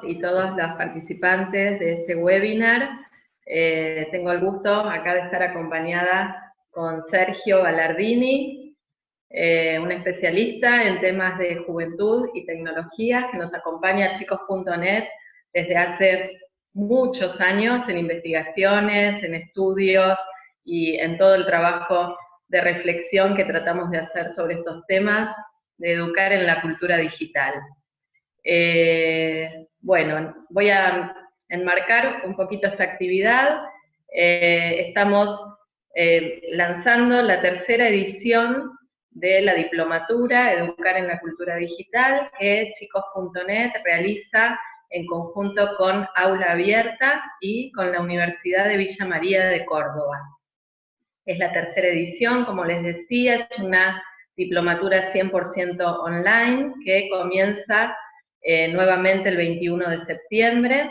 y todas las participantes de este webinar. Tengo el gusto acá de estar acompañada con Sergio Ballardini, un especialista en temas de juventud y tecnología que nos acompaña a chicos.net desde hace muchos años en investigaciones, en estudios y en todo el trabajo de reflexión que tratamos de hacer sobre estos temas, de educar en la cultura digital. Bueno, voy a enmarcar un poquito esta actividad. Estamos lanzando la tercera edición de la diplomatura Educar en la Cultura Digital, que chicos.net realiza en conjunto con Aula Abierta y con la Universidad de Villa María de Córdoba. Es la tercera edición, como les decía, es una diplomatura 100% online que comienza nuevamente el 21 de septiembre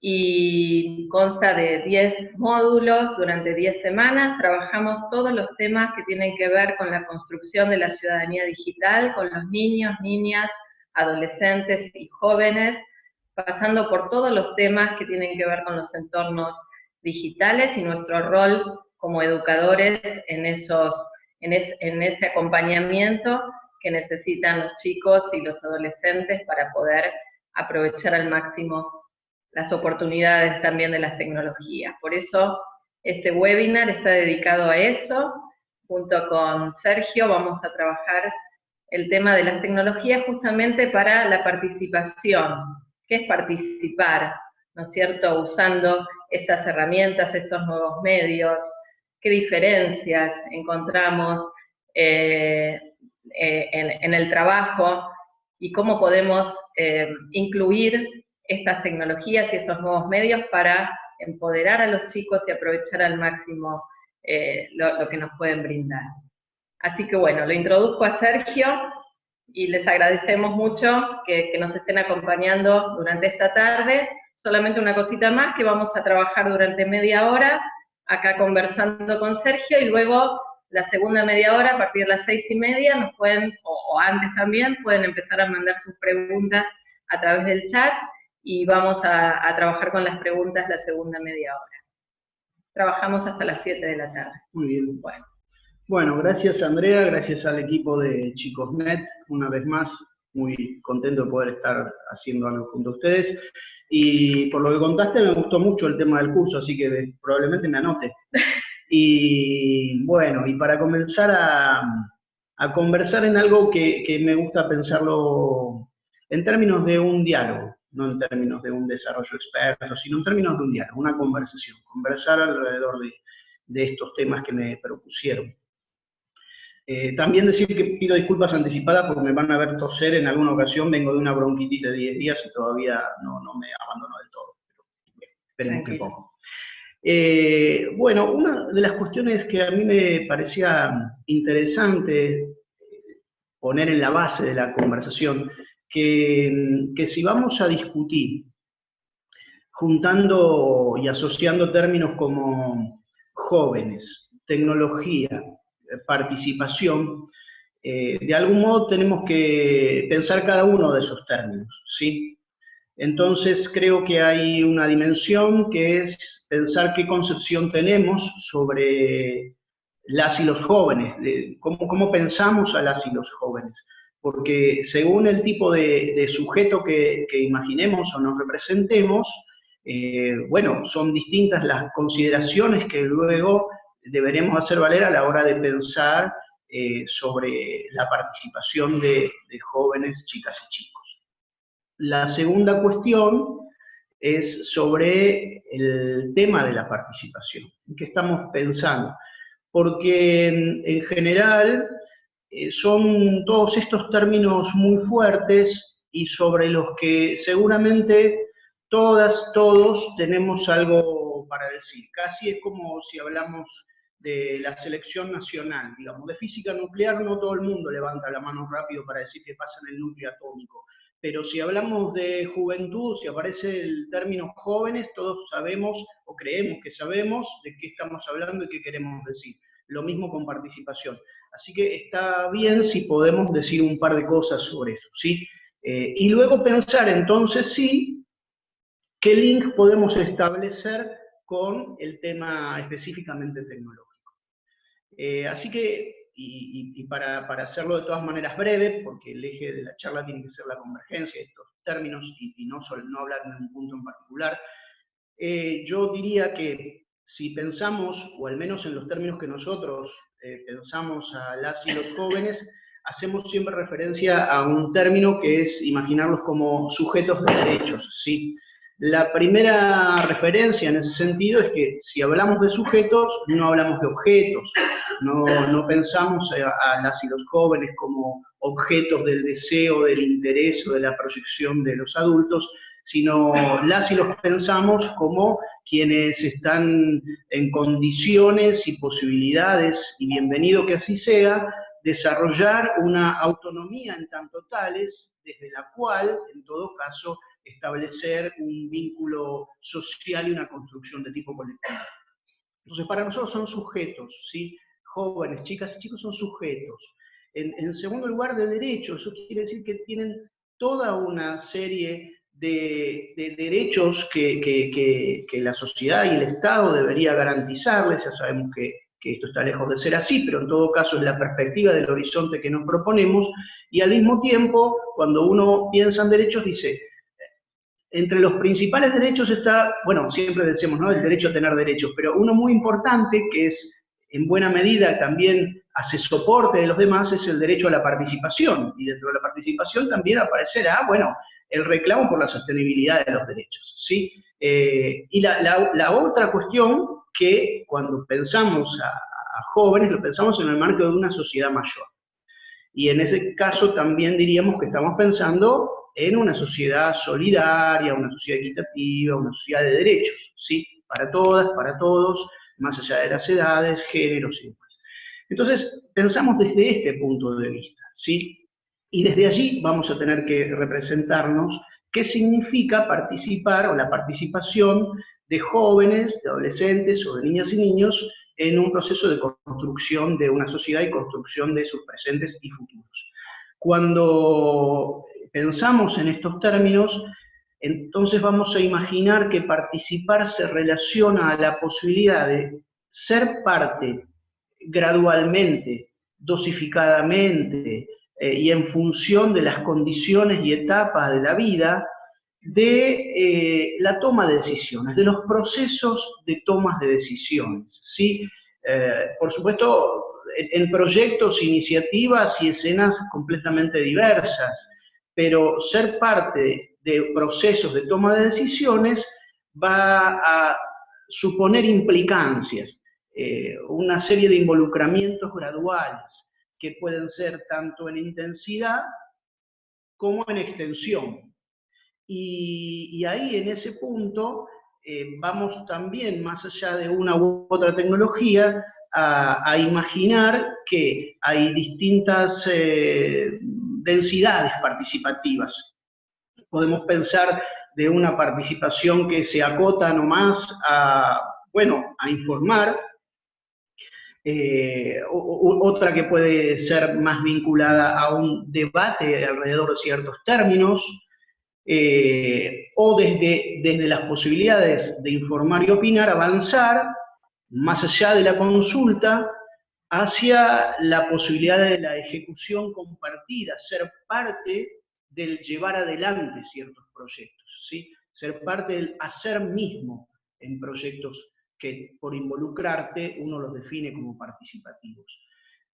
y consta de 10 módulos durante 10 semanas. Trabajamos todos los temas que tienen que ver con la construcción de la ciudadanía digital, con los niños, niñas, adolescentes y jóvenes, pasando por todos los temas que tienen que ver con los entornos digitales y nuestro rol como educadores en ese acompañamiento que necesitan los chicos y los adolescentes para poder aprovechar al máximo las oportunidades también de las tecnologías. Por eso este webinar está dedicado a eso. Junto con Sergio vamos a trabajar el tema de las tecnologías justamente para la participación. ¿Qué es participar? ¿No es cierto? Usando estas herramientas, estos nuevos medios. ¿Qué diferencias encontramos en el trabajo y cómo podemos incluir estas tecnologías y estos nuevos medios para empoderar a los chicos y aprovechar al máximo lo que nos pueden brindar? Así que bueno, lo introduzco a Sergio y les agradecemos mucho que nos estén acompañando durante esta tarde. Solamente una cosita más, que vamos a trabajar durante media hora acá conversando con Sergio, y luego la segunda media hora, a partir de las 6:30, nos pueden, o antes también, pueden empezar a mandar sus preguntas a través del chat, y vamos a trabajar con las preguntas la segunda media hora. Trabajamos hasta las 7 de la tarde. Muy bien. Bueno, gracias Andrea, gracias al equipo de Chicos.net, una vez más, muy contento de poder estar haciendo algo junto a ustedes. Y por lo que contaste, me gustó mucho el tema del curso, así que probablemente me anote. Y bueno, y para comenzar a conversar en algo que me gusta pensarlo en términos de un diálogo, no en términos de un desarrollo experto, sino en términos de un diálogo, una conversación, conversar alrededor de estos temas que me propusieron. También decir que pido disculpas anticipadas porque me van a ver toser en alguna ocasión. Vengo de una bronquitis de 10 días y todavía no me abandono del todo. Pero esperemos que poco. Bueno, una de las cuestiones que a mí me parecía interesante poner en la base de la conversación, que si vamos a discutir juntando y asociando términos como jóvenes, tecnología, participación, de algún modo tenemos que pensar cada uno de esos términos, ¿sí? Entonces creo que hay una dimensión que es pensar qué concepción tenemos sobre las y los jóvenes, cómo pensamos a las y los jóvenes, porque según el tipo de sujeto que imaginemos o nos representemos, bueno, son distintas las consideraciones que luego deberemos hacer valer a la hora de pensar sobre la participación de jóvenes, chicas y chicos. La segunda cuestión es sobre el tema de la participación. ¿Qué estamos pensando? Porque en general son todos estos términos muy fuertes y sobre los que seguramente todos tenemos algo para decir. Casi es como si hablamos de la selección nacional, digamos, de física nuclear. No todo el mundo levanta la mano rápido para decir qué pasa en el núcleo atómico, pero si hablamos de juventud, si aparece el término jóvenes, todos sabemos o creemos que sabemos de qué estamos hablando y qué queremos decir. Lo mismo con participación. Así que está bien si podemos decir un par de cosas sobre eso, ¿sí? Y luego pensar entonces sí, qué link podemos establecer con el tema específicamente tecnológico. Así que, y para hacerlo de todas maneras breve, porque el eje de la charla tiene que ser la convergencia de estos términos y no hablar de un punto en particular, yo diría que si pensamos, o al menos en los términos que nosotros pensamos a las y los jóvenes, hacemos siempre referencia a un término que es imaginarlos como sujetos de derechos, ¿sí? La primera referencia en ese sentido es que si hablamos de sujetos, no hablamos de objetos, no pensamos a las y los jóvenes como objetos del deseo, del interés o de la proyección de los adultos, sino las y los pensamos como quienes están en condiciones y posibilidades, y bienvenido que así sea, desarrollar una autonomía en tanto tales, desde la cual, en todo caso, establecer un vínculo social y una construcción de tipo colectivo. Entonces, para nosotros son sujetos, ¿sí? Jóvenes, chicas y chicos son sujetos. En segundo lugar, de derechos. Eso quiere decir que tienen toda una serie de derechos que la sociedad y el Estado debería garantizarles. Ya sabemos que esto está lejos de ser así, pero en todo caso es la perspectiva del horizonte que nos proponemos, y al mismo tiempo, cuando uno piensa en derechos, dice, entre los principales derechos está, bueno, siempre decimos, ¿no?, el derecho a tener derechos, pero uno muy importante, que es en buena medida también hace soporte de los demás, es el derecho a la participación, y dentro de la participación también aparecerá, bueno, el reclamo por la sostenibilidad de los derechos, ¿sí? Y la otra cuestión, que cuando pensamos a jóvenes, lo pensamos en el marco de una sociedad mayor. Y en ese caso también diríamos que estamos pensando en una sociedad solidaria, una sociedad equitativa, una sociedad de derechos, ¿sí? Para todas, para todos, más allá de las edades, géneros y demás. Entonces, pensamos desde este punto de vista, ¿sí? Y desde allí vamos a tener que representarnos qué significa participar, o la participación de jóvenes, de adolescentes o de niñas y niños en un proceso de construcción de una sociedad y construcción de sus presentes y futuros. Cuando pensamos en estos términos, entonces vamos a imaginar que participar se relaciona a la posibilidad de ser parte gradualmente, dosificadamente, y en función de las condiciones y etapas de la vida, de la toma de decisiones, de los procesos de tomas de decisiones, ¿sí? Por supuesto, en proyectos, iniciativas y escenas completamente diversas, pero ser parte de procesos de toma de decisiones va a suponer implicancias, una serie de involucramientos graduales, que pueden ser tanto en intensidad como en extensión. Y ahí, en ese punto, vamos también, más allá de una u otra tecnología, a imaginar que hay distintas densidades participativas. Podemos pensar de una participación que se acota nomás a, bueno, a informar, otra que puede ser más vinculada a un debate alrededor de ciertos términos, o desde las posibilidades de informar y opinar, avanzar más allá de la consulta hacia la posibilidad de la ejecución compartida, ser parte del llevar adelante ciertos proyectos, ¿sí? Ser parte del hacer mismo en proyectos que, por involucrarte, uno los define como participativos.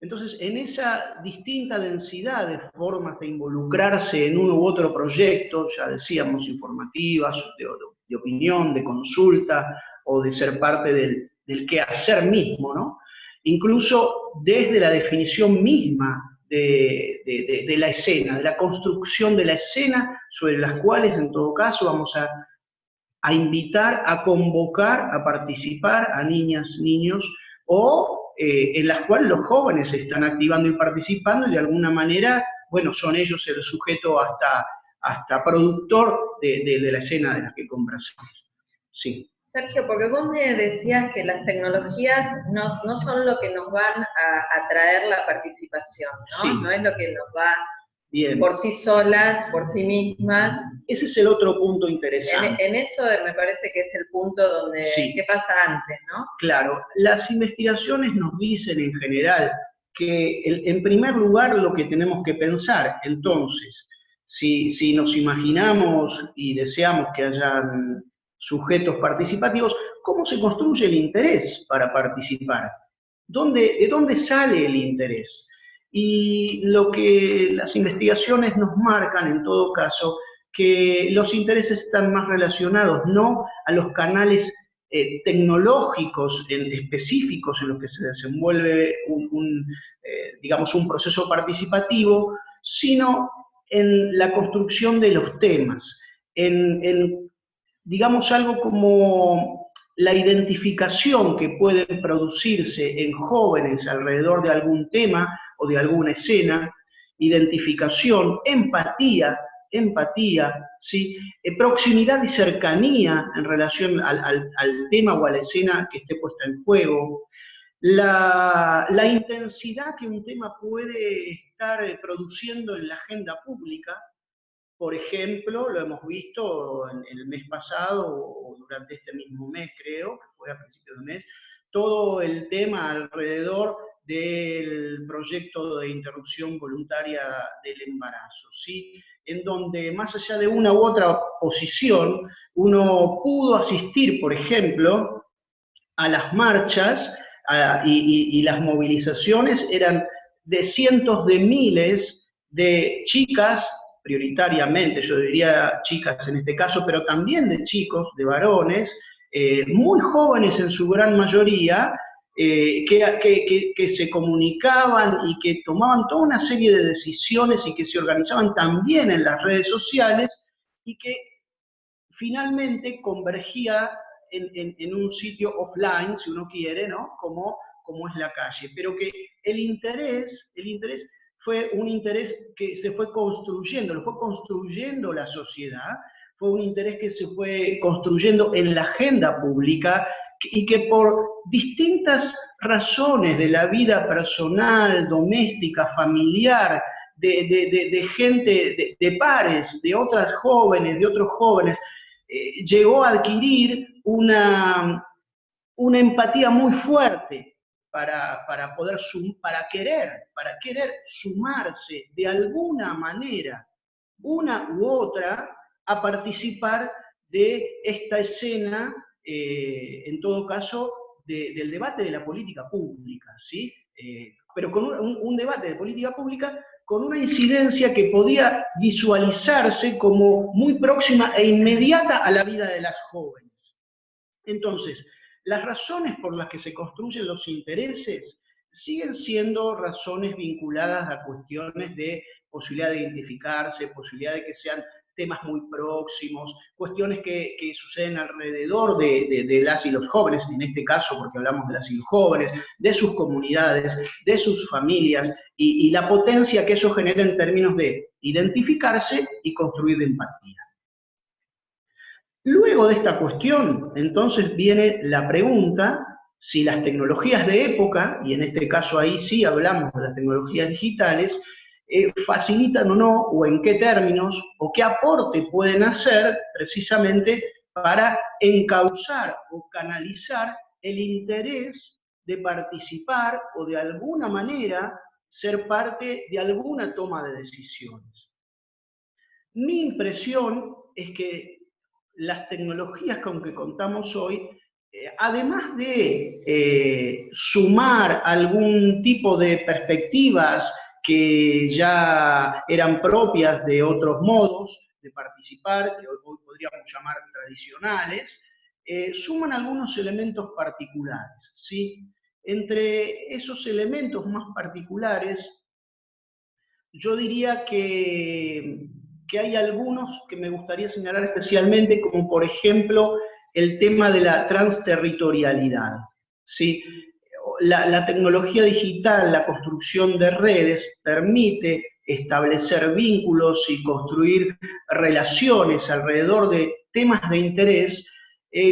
Entonces, en esa distinta densidad de formas de involucrarse en uno u otro proyecto, ya decíamos, informativas, de opinión, de consulta, o de ser parte del quehacer mismo, ¿no? Incluso desde la definición misma de la escena, de la construcción de la escena, sobre las cuales, en todo caso, vamos a invitar, a convocar, a participar a niñas, niños, o en las cuales los jóvenes se están activando y participando, y de alguna manera, bueno, son ellos el sujeto hasta productor de la escena de la que conversamos. Sí. Sergio, porque vos me decías que las tecnologías no son lo que nos van a traer la participación, ¿no? Sí. No es lo que nos va Bien. por sí solas, por sí mismas. Ese es el otro punto interesante. En eso me parece que es el punto donde, sí. ¿qué pasa antes, no? Claro, las investigaciones nos dicen en general que en primer lugar lo que tenemos que pensar, entonces, si nos imaginamos y deseamos que hayan sujetos participativos, ¿cómo se construye el interés para participar? ¿De dónde sale el interés? Y lo que las investigaciones nos marcan, en todo caso, que los intereses están más relacionados no a los canales tecnológicos específicos en los que se desenvuelve digamos, un proceso participativo, sino en la construcción de los temas, digamos, algo como la identificación que puede producirse en jóvenes alrededor de algún tema o de alguna escena, identificación, empatía, ¿sí? Proximidad y cercanía en relación al tema o a la escena que esté puesta en juego, la intensidad que un tema puede estar produciendo en la agenda pública. Por ejemplo, lo hemos visto en el mes pasado, o durante este mismo mes creo, que fue a principios de mes, todo el tema alrededor del proyecto de interrupción voluntaria del embarazo, ¿sí? En donde más allá de una u otra posición, uno pudo asistir, por ejemplo, a las marchas y las movilizaciones eran de cientos de miles de chicas, prioritariamente, yo diría chicas en este caso, pero también de chicos, de varones, muy jóvenes en su gran mayoría, que se comunicaban y que tomaban toda una serie de decisiones y que se organizaban también en las redes sociales y que finalmente convergía en un sitio offline, si uno quiere, ¿no? Como es la calle. Pero que el interés fue un interés que se fue construyendo, lo fue construyendo la sociedad, fue un interés que se fue construyendo en la agenda pública y que por distintas razones de la vida personal, doméstica, familiar, de gente, de pares, de otras jóvenes, de otros jóvenes, llegó a adquirir una empatía muy fuerte para poder para querer sumarse de alguna manera, una u otra, a participar de esta escena, en todo caso, del debate de la política pública, ¿sí? Pero con un debate de política pública con una incidencia que podía visualizarse como muy próxima e inmediata a la vida de las jóvenes. Entonces, las razones por las que se construyen los intereses siguen siendo razones vinculadas a cuestiones de posibilidad de identificarse, posibilidad de que sean temas muy próximos, cuestiones que suceden alrededor de las y los jóvenes, en este caso porque hablamos de las y los jóvenes, de sus comunidades, de sus familias, y la potencia que eso genera en términos de identificarse y construir empatía. Luego de esta cuestión, entonces viene la pregunta si las tecnologías de época, y en este caso ahí sí hablamos de las tecnologías digitales, facilitan o no, o en qué términos, o qué aporte pueden hacer precisamente para encauzar o canalizar el interés de participar o de alguna manera ser parte de alguna toma de decisiones. Mi impresión es que las tecnologías con que contamos hoy, además de sumar algún tipo de perspectivas que ya eran propias de otros modos de participar, que hoy podríamos llamar tradicionales, suman algunos elementos particulares, ¿sí? Entre esos elementos más particulares, yo diría que hay algunos que me gustaría señalar especialmente, como por ejemplo el tema de la transterritorialidad, ¿sí? La tecnología digital, la construcción de redes, permite establecer vínculos y construir relaciones alrededor de temas de interés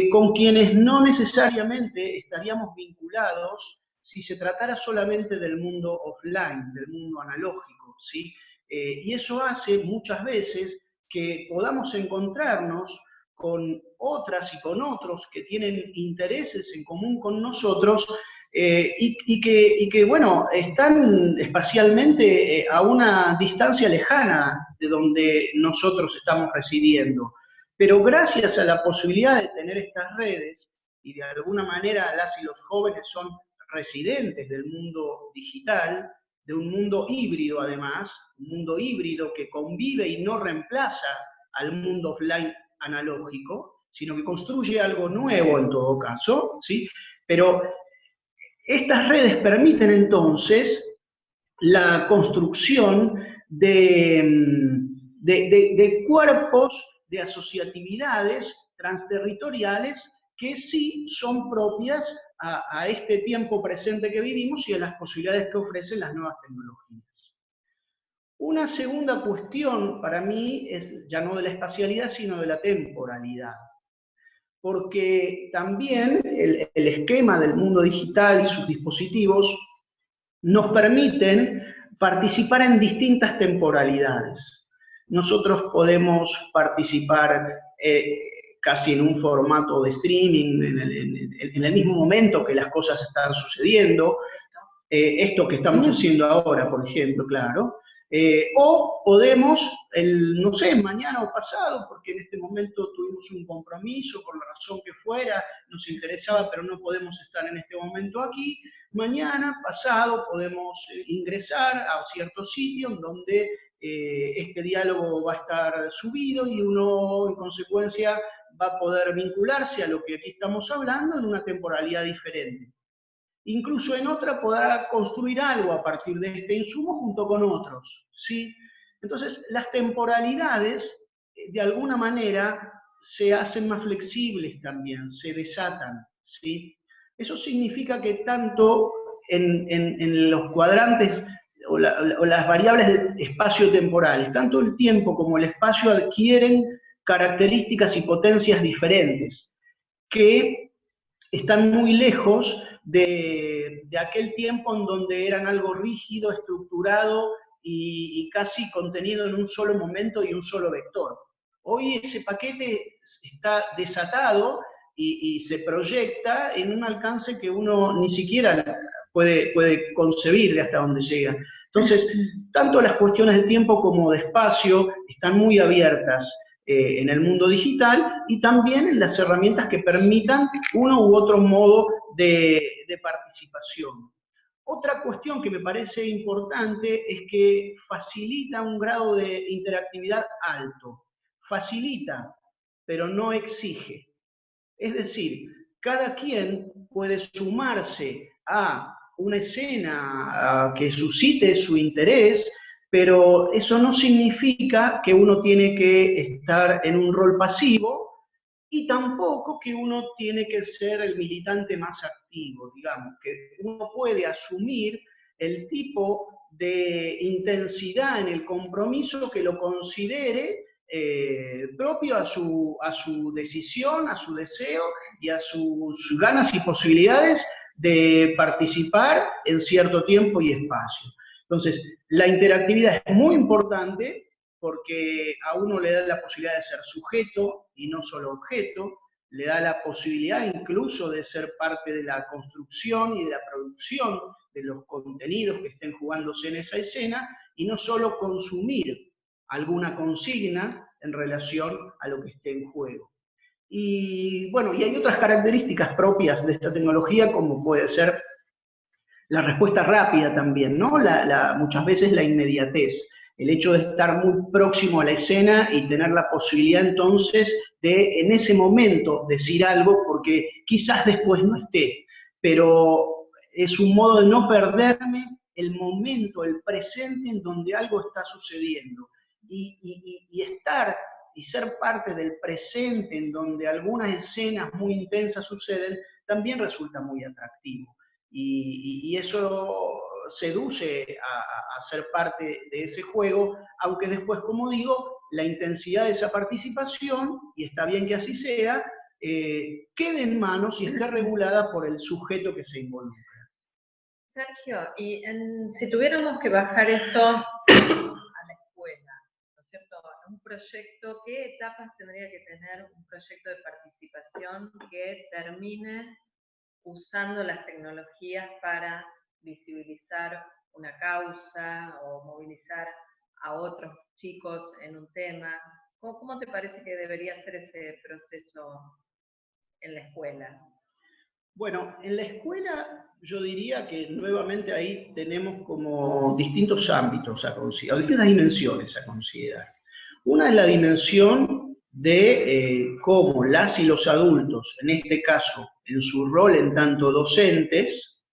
con quienes no necesariamente estaríamos vinculados si se tratara solamente del mundo offline, del mundo analógico, ¿sí? Y eso hace muchas veces que podamos encontrarnos con otras y con otros que tienen intereses en común con nosotros, y que, bueno, están espacialmente a una distancia lejana de donde nosotros estamos residiendo. Pero gracias a la posibilidad de tener estas redes, y de alguna manera las y los jóvenes son residentes del mundo digital, de un mundo híbrido además, un mundo híbrido que convive y no reemplaza al mundo offline analógico, sino que construye algo nuevo en todo caso, ¿sí? Pero estas redes permiten entonces la construcción de cuerpos, de asociatividades transterritoriales que sí son propias a este tiempo presente que vivimos y a las posibilidades que ofrecen las nuevas tecnologías. Una segunda cuestión para mí es ya no de la espacialidad, sino de la temporalidad. Porque también el esquema del mundo digital y sus dispositivos nos permiten participar en distintas temporalidades. Nosotros podemos participar casi en un formato de streaming, en el mismo momento que las cosas están sucediendo, esto que estamos haciendo ahora, por ejemplo, claro. O podemos, no sé, mañana o pasado, porque en este momento tuvimos un compromiso, por la razón que fuera, nos interesaba, pero no podemos estar en este momento aquí. Mañana, pasado, podemos ingresar a cierto sitio en donde este diálogo va a estar subido y uno, en consecuencia, va a poder vincularse a lo que aquí estamos hablando en una temporalidad diferente. Incluso en otra podrá construir algo a partir de este insumo junto con otros, ¿sí? Entonces, las temporalidades, de alguna manera, se hacen más flexibles también, se desatan, ¿sí? Eso significa que tanto en los cuadrantes o las variables espacio-temporales, tanto el tiempo como el espacio adquieren características y potencias diferentes, que están muy lejos de aquel tiempo en donde eran algo rígido, estructurado y casi contenido en un solo momento y un solo vector. Hoy ese paquete está desatado y se proyecta en un alcance que uno ni siquiera puede concebir de hasta dónde llega. Entonces, tanto las cuestiones de tiempo como de espacio están muy abiertas en el mundo digital y también en las herramientas que permitan uno u otro modo de participación. Otra cuestión que me parece importante es que facilita un grado de interactividad alto. Facilita, pero no exige. Es decir, cada quien puede sumarse a una escena que suscite su interés, pero eso no significa que uno tiene que estar en un rol pasivo y tampoco que uno tiene que ser el militante más activo, digamos, que uno puede asumir el tipo de intensidad en el compromiso que lo considere propio a su decisión, a su deseo y a sus ganas y posibilidades de participar en cierto tiempo y espacio. Entonces, la interactividad es muy importante porque a uno le da la posibilidad de ser sujeto y no solo objeto, le da la posibilidad incluso de ser parte de la construcción y de la producción de los contenidos que estén jugándose en esa escena y no solo consumir alguna consigna en relación a lo que esté en juego. Y bueno, y hay otras características propias de esta tecnología, como puede ser la respuesta rápida también, ¿no? Muchas veces la inmediatez, el hecho de estar muy próximo a la escena y tener la posibilidad entonces de en ese momento decir algo, porque quizás después no esté, pero es un modo de no perderme el momento, el presente en donde algo está sucediendo. Y estar y ser parte del presente en donde algunas escenas muy intensas suceden, también resulta muy atractivo. Y eso seduce a ser parte de ese juego, aunque después, como digo, la intensidad de esa participación, y está bien que así sea, quede en manos y esté regulada por el sujeto que se involucra. Sergio, y si tuviéramos que bajar esto un proyecto, ¿qué etapas tendría que tener un proyecto de participación que termine usando las tecnologías para visibilizar una causa o movilizar a otros chicos en un tema? ¿Cómo te parece que debería ser ese proceso en la escuela? Bueno, en la escuela yo diría que nuevamente ahí tenemos como distintos ámbitos a considerar, o distintas dimensiones a considerar. Una es la dimensión de cómo las y los adultos, en este caso, en su rol en tanto docentes,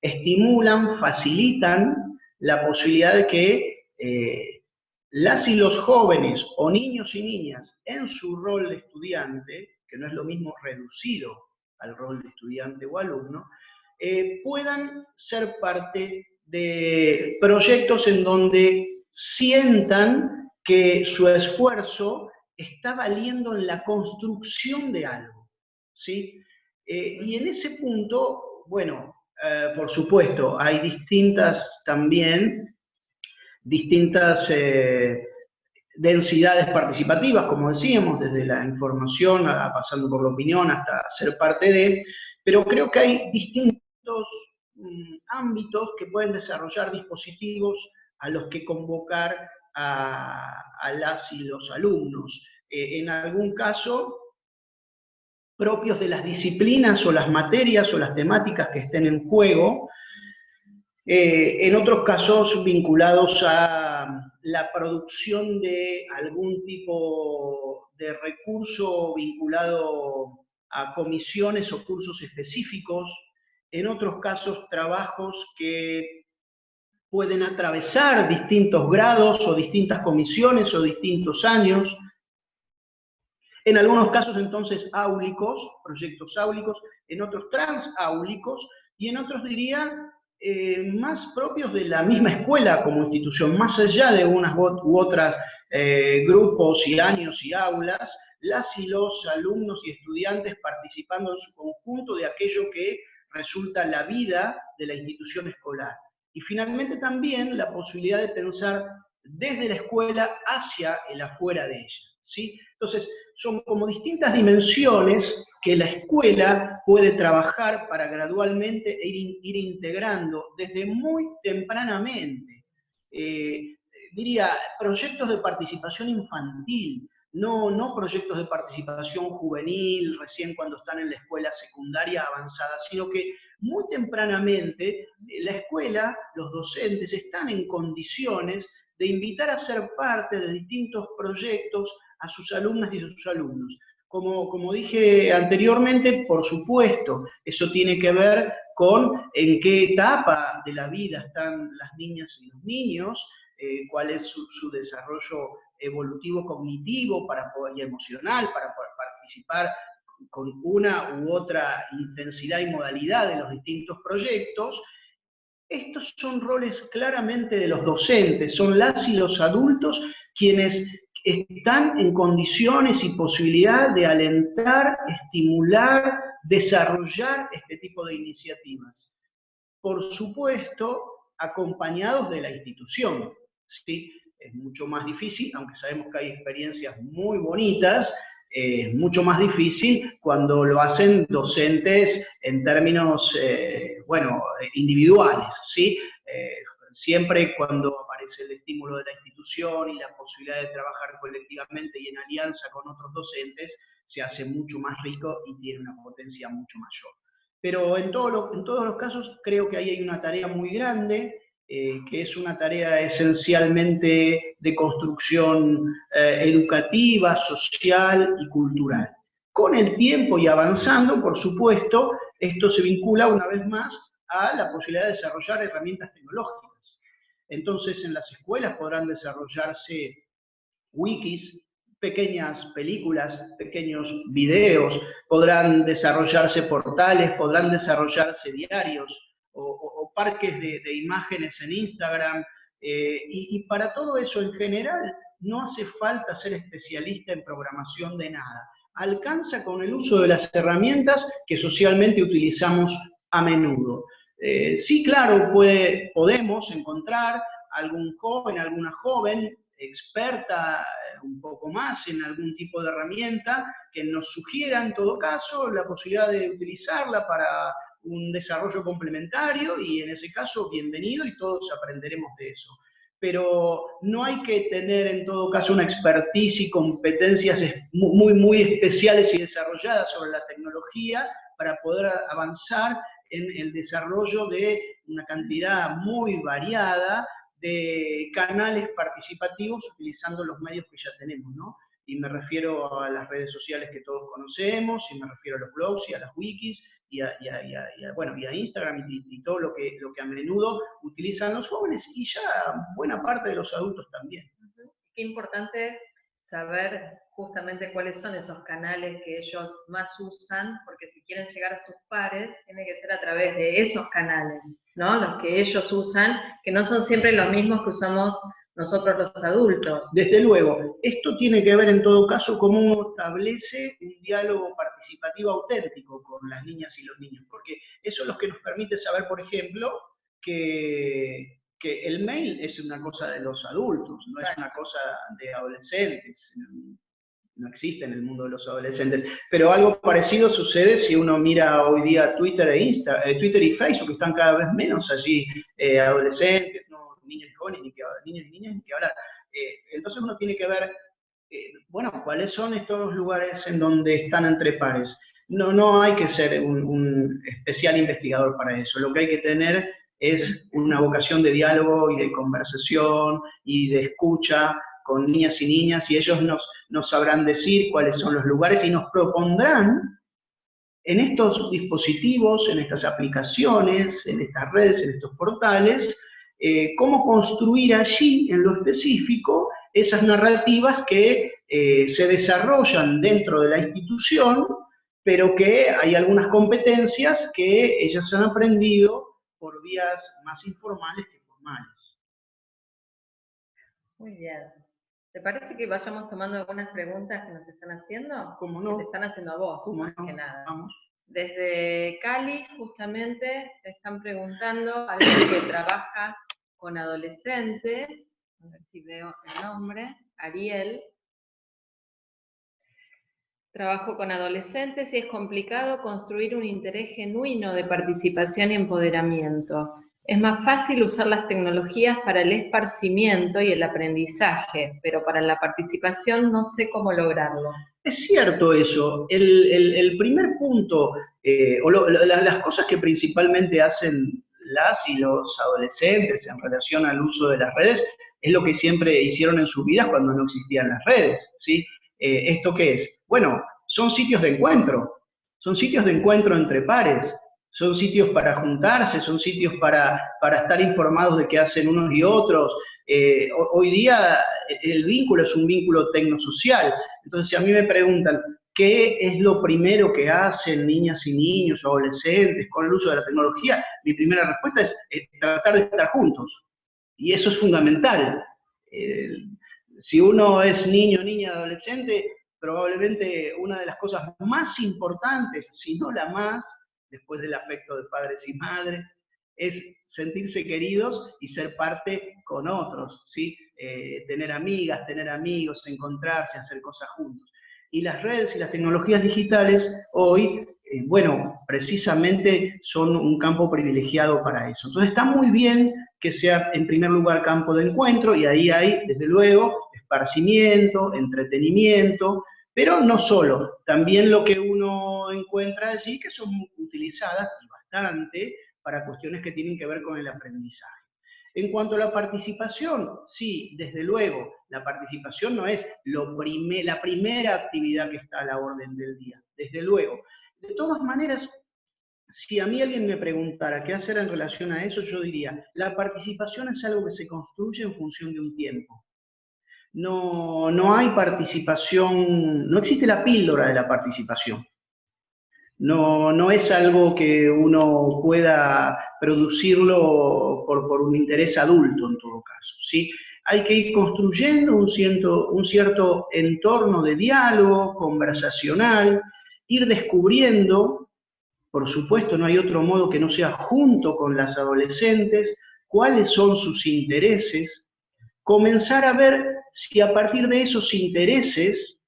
estimulan, facilitan la posibilidad de que las y los jóvenes o niños y niñas en su rol de estudiante, que no es lo mismo reducido al rol de estudiante o alumno, puedan ser parte de proyectos en donde sientan que su esfuerzo está valiendo en la construcción de algo, ¿sí? Y en ese punto, bueno, por supuesto, hay distintas densidades participativas, como decíamos, desde la información, pasando por la opinión, hasta ser parte de, pero creo que hay distintos ámbitos que pueden desarrollar dispositivos a los que convocar a las y los alumnos. En algún caso, propios de las disciplinas o las materias o las temáticas que estén en juego, en otros casos vinculados a la producción de algún tipo de recurso vinculado a comisiones o cursos específicos, en otros casos trabajos que pueden atravesar distintos grados o distintas comisiones o distintos años. En algunos casos, entonces, áulicos, proyectos áulicos, en otros transáulicos, y en otros, diría, más propios de la misma escuela como institución, más allá de unas u otras grupos y años y aulas, las y los alumnos y estudiantes participando en su conjunto de aquello que resulta la vida de la institución escolar. Y finalmente también la posibilidad de pensar desde la escuela hacia el afuera de ella, ¿sí? Entonces, son como distintas dimensiones que la escuela puede trabajar para gradualmente ir integrando desde muy tempranamente. Diría, proyectos de participación infantil, no proyectos de participación juvenil, recién cuando están en la escuela secundaria avanzada, sino que muy tempranamente la escuela, los docentes, están en condiciones de invitar a ser parte de distintos proyectos a sus alumnas y a sus alumnos. Como dije anteriormente, por supuesto, eso tiene que ver con en qué etapa de la vida están las niñas y los niños, cuál es su desarrollo evolutivo cognitivo y emocional para poder participar con una u otra intensidad y modalidad de los distintos proyectos. Estos son roles claramente de los docentes, son las y los adultos quienes están en condiciones y posibilidad de alentar, estimular, desarrollar este tipo de iniciativas. Por supuesto, acompañados de la institución, ¿sí? Es mucho más difícil, aunque sabemos que hay experiencias muy bonitas, es mucho más difícil cuando lo hacen docentes en términos, bueno, individuales, ¿sí? Siempre cuando aparece el estímulo de la institución y la posibilidad de trabajar colectivamente y en alianza con otros docentes, se hace mucho más rico y tiene una potencia mucho mayor. Pero en todos los casos creo que ahí hay una tarea muy grande, que es una tarea esencialmente de construcción educativa, social y cultural. Con el tiempo y avanzando, por supuesto, esto se vincula una vez más a la posibilidad de desarrollar herramientas tecnológicas. Entonces, en las escuelas podrán desarrollarse wikis, pequeñas películas, pequeños videos, podrán desarrollarse portales, podrán desarrollarse diarios o parques de imágenes en Instagram, y para todo eso en general no hace falta ser especialista en programación de nada. Alcanza con el uso de las herramientas que socialmente utilizamos a menudo. Sí, claro, podemos encontrar algún joven, alguna joven experta un poco más en algún tipo de herramienta que nos sugiera en todo caso la posibilidad de utilizarla para un desarrollo complementario y en ese caso bienvenido y todos aprenderemos de eso. Pero no hay que tener en todo caso una expertise y competencias muy especiales y desarrolladas sobre la tecnología para poder avanzar en el desarrollo de una cantidad muy variada de canales participativos utilizando los medios que ya tenemos, ¿no? Y me refiero a las redes sociales que todos conocemos, y me refiero a los blogs y a las wikis, y a Instagram y todo lo que a menudo utilizan los jóvenes y ya buena parte de los adultos también. Qué importante saber justamente cuáles son esos canales que ellos más usan, porque si quieren llegar a sus pares, tiene que ser a través de esos canales, ¿no? Los que ellos usan, que no son siempre los mismos que usamos nosotros los adultos. Desde luego, esto tiene que ver en todo caso cómo uno establece un diálogo participativo auténtico con las niñas y los niños, porque eso es lo que nos permite saber, por ejemplo, que el mail es una cosa de los adultos, no es una cosa de adolescentes. No existe en el mundo de los adolescentes. Pero algo parecido sucede si uno mira hoy día Twitter Twitter y Facebook, que están cada vez menos allí adolescentes, no, niños y jóvenes, niños y niñas, ni que hablar. Entonces uno tiene que ver, bueno, cuáles son estos lugares en donde están entre pares. No hay que ser un especial investigador para eso. Lo que hay que tener es una vocación de diálogo y de conversación y de escucha con niñas y niñas, y ellos nos sabrán decir cuáles son los lugares y nos propondrán en estos dispositivos, en estas aplicaciones, en estas redes, en estos portales, cómo construir allí, en lo específico, esas narrativas que se desarrollan dentro de la institución, pero que hay algunas competencias que ellas han aprendido por vías más informales que formales. Muy bien. ¿Te parece que vayamos tomando algunas preguntas que nos están haciendo? ¿Cómo no? Que te están haciendo a vos, más que nada. Vamos. Desde Cali, justamente, te están preguntando, alguien que trabaja con adolescentes, a ver si veo el nombre, Ariel. Trabajo con adolescentes y es complicado construir un interés genuino de participación y empoderamiento. Es más fácil usar las tecnologías para el esparcimiento y el aprendizaje, pero para la participación no sé cómo lograrlo. Es cierto eso. El primer punto, las cosas que principalmente hacen las y los adolescentes en relación al uso de las redes, es lo que siempre hicieron en sus vidas cuando no existían las redes, ¿sí? ¿Esto qué es? Bueno, son sitios de encuentro entre pares, son sitios para juntarse, son sitios para estar informados de qué hacen unos y otros. Hoy día el vínculo es un vínculo tecnosocial, entonces si a mí me preguntan qué es lo primero que hacen niñas y niños, adolescentes con el uso de la tecnología, mi primera respuesta es tratar de estar juntos, y eso es fundamental. Si uno es niño, niña, adolescente, probablemente una de las cosas más importantes, si no la más, después del afecto de padres y madres, es sentirse queridos y ser parte con otros, ¿sí? Tener amigas, tener amigos, encontrarse, hacer cosas juntos. Y las redes y las tecnologías digitales hoy, bueno, precisamente son un campo privilegiado para eso. Entonces está muy bien que sea en primer lugar campo de encuentro, y ahí hay, desde luego, esparcimiento, entretenimiento, pero no solo, también lo que uno encuentra allí, que son utilizadas, y bastante, para cuestiones que tienen que ver con el aprendizaje. En cuanto a la participación, sí, desde luego, la participación no es la primera actividad que está a la orden del día, desde luego. De todas maneras, si a mí alguien me preguntara qué hacer en relación a eso, yo diría, la participación es algo que se construye en función de un tiempo. No hay participación, no existe la píldora de la participación. No es algo que uno pueda producirlo por un interés adulto en todo caso, ¿sí? Hay que ir construyendo un cierto entorno de diálogo conversacional, ir descubriendo, por supuesto no hay otro modo que no sea junto con las adolescentes, cuáles son sus intereses, comenzar a ver si a partir de esos intereses